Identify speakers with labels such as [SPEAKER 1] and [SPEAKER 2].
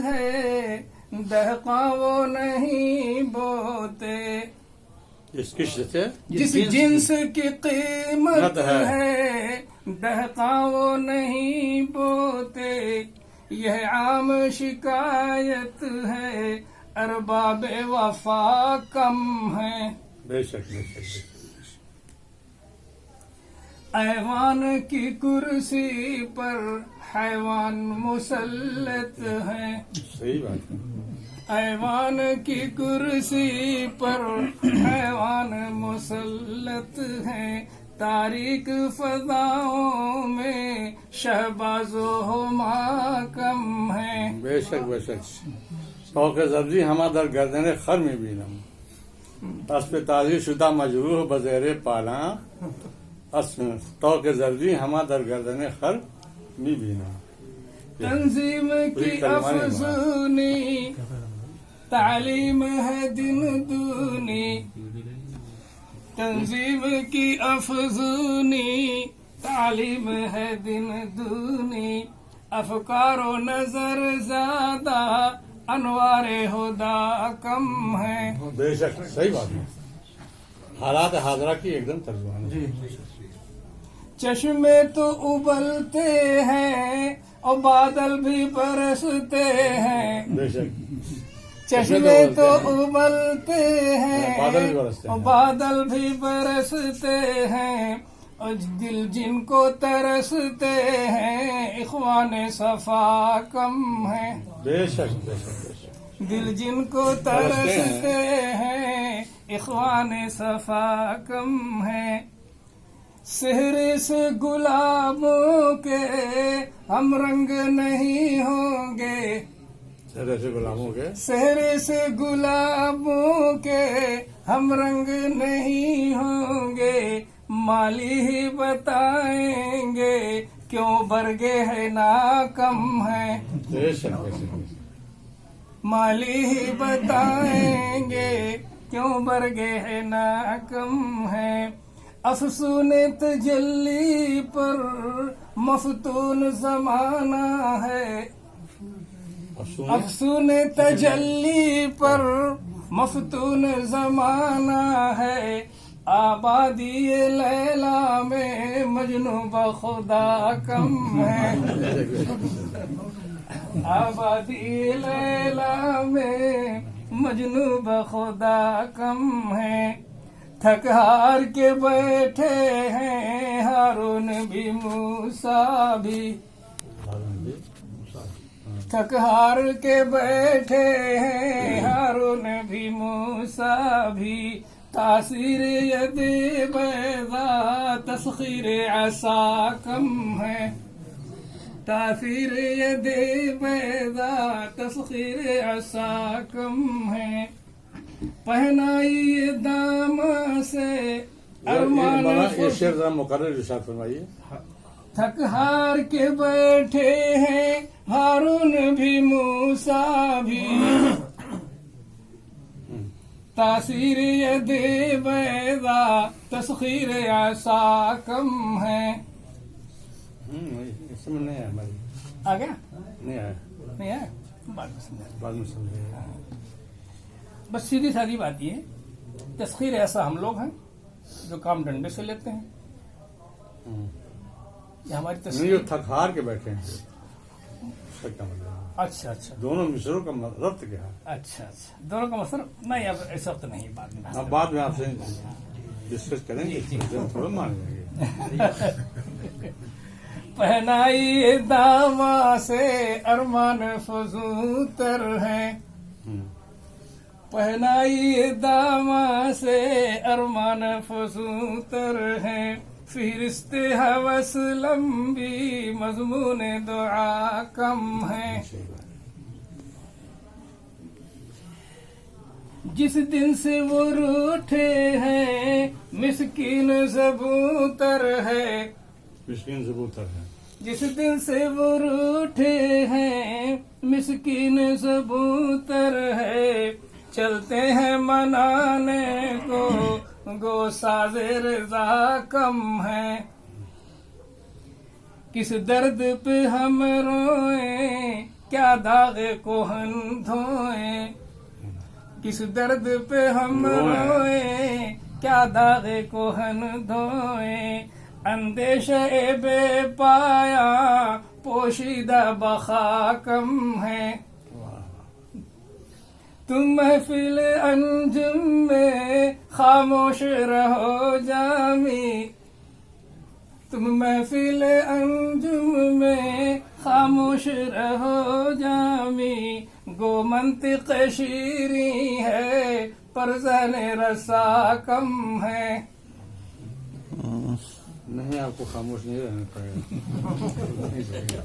[SPEAKER 1] ہے دہقاں وہ نہیں بوتے،
[SPEAKER 2] اس کس سے
[SPEAKER 1] جس جنس کی قیمت ہے دہقاں وہ نہیں بوتے، یہ عام شکایت ہے ارباب وفا کم ہے۔
[SPEAKER 2] بے شک بے شک بے شک۔
[SPEAKER 1] ایوان کی کرسی پر حیوان مسلط ہے،
[SPEAKER 2] صحیح بات ہے۔
[SPEAKER 1] ایوان کی کرسی پر حیوان مسلط ہے، تاریک فضاؤں میں شہباز و ہما کم ہے۔
[SPEAKER 2] بے شک بے شک۔ شوق سبزی ہما در گردن خر میں بینم، اس پہ تعزیر شدہ مجروح بزیر پالاں، اس توق زبزی ہما در گردن خر میں بینم۔
[SPEAKER 1] تنظیم کی افزونی تعلیم ہے دن دونی، تنظیم کی افزونی تعلیم ہے دن دونی، افکار و نظر زیادہ انوار ہدا کم ہے۔
[SPEAKER 2] بے شک صحیح بات ہے۔ حالات حاضرہ کی ایک دم ترجمان ہے۔
[SPEAKER 1] چشمے تو ابلتے ہیں اور بادل بھی برستے ہیں،
[SPEAKER 2] بے شک۔
[SPEAKER 1] چشمے تو ابلتے ہیں
[SPEAKER 2] بادل بھی برستے ہیں،
[SPEAKER 1] اور بادل بھی برستے ہیں، اور دل جن کو ترستے ہیں اخوان صفا کم ہے۔
[SPEAKER 2] بے شک بے شک بے شک۔
[SPEAKER 1] دل جن کو ترستے ہیں اخوان صفا کم ہے، سحر سے گلابوں کے ہم رنگ نہیں ہوں گے،
[SPEAKER 2] سہرے سے غلاموں کے
[SPEAKER 1] سحر سے گلابوں کے ہم رنگ نہیں ہوں گے، مالی ہی بتائیں گے کیوں برگے ہے نا کم ہے،
[SPEAKER 2] بے شک بے شک۔
[SPEAKER 1] مالی ہی بتائیں گے کیوں برگے ہے نا کم ہے، افسون تجلی پر مفتون زمانہ ہے، افسون تجلی پر مفتون زمانہ ہے، آبادی لیلا میں مجنو بخدا کم ہے، آبادی لیلا میں مجنو بخدا کم ہے، تھک ہار کے بیٹھے ہیں ہارون بھی موسیٰ بھی، تھک ہار کے بیٹھے ہیں ہارون بھی موسیٰ بھی، تاثیر ید بیضا تسخیر عصا کم ہے، تاثیر ید بیضا تسخیر عصا کم ہے، پہنائی دام سے ارمان
[SPEAKER 2] یہ شعر ذرا مقرر ارشاد فرمائیے۔
[SPEAKER 1] تھک ہار کے بیٹھے ہیں ہارون بھی موسیٰ بھی، تاثیر ید بیضا تسخیر عصا کم ہے۔
[SPEAKER 2] اس میں نہیں آیا ہماری،
[SPEAKER 1] آ گیا
[SPEAKER 2] نہیں آیا،
[SPEAKER 1] نہیں آیا بعد میں سمجھا،
[SPEAKER 2] بعد میں سمجھے۔
[SPEAKER 1] بس سیدھی سادی بات یہ تسخیر ایسا ہم لوگ ہیں جو کام ڈنڈے سے لیتے ہیں، یہ ہماری
[SPEAKER 2] نہیں
[SPEAKER 1] تسخیر۔
[SPEAKER 2] جو تھک ہار کے بیٹھے ہیں اس کا کیا مطلب ہے؟
[SPEAKER 1] اچھا اچھا
[SPEAKER 2] دونوں مصروں کا ربط کیا ہے؟
[SPEAKER 1] اچھا اچھا، دونوں کا مطلب نہیں، اب اس وقت نہیں، بعد میں
[SPEAKER 2] اب بعد میں آپ سے ڈسکس کریں گے، تھوڑا مان لیں گے۔
[SPEAKER 1] پہنائی داما سے ارمان فزوتر ہے، پہنائی داما سے ارمان فزوتر ہے، فہرست ہوس لمبی مضمون دعا کم ہے، جس دن سے وہ روٹھے ہیں مسکین زبوتر ہے،
[SPEAKER 2] مسکین زبوتر ہے،
[SPEAKER 1] جس دن سے وہ روٹھے ہیں مسکین زبوتر ہے، چلتے ہیں منانے کو گو ساز رضا کم ہے، کس درد پہ ہم روئیں کیا داغ کوہن دھوئیں کس درد پہ ہم روئیں کیا داغ کوہن دھوئیں اندیشہ بے پایا پوشیدہ بخا کم ہے تم محفل انجم میں خاموش رہو جامی تم محفل انجم میں خاموش رہو جامی گو منطق شیریں ہے پر زن رسا کم ہے
[SPEAKER 2] نہیں آپ کو خاموش نہیں رہنا پڑے گا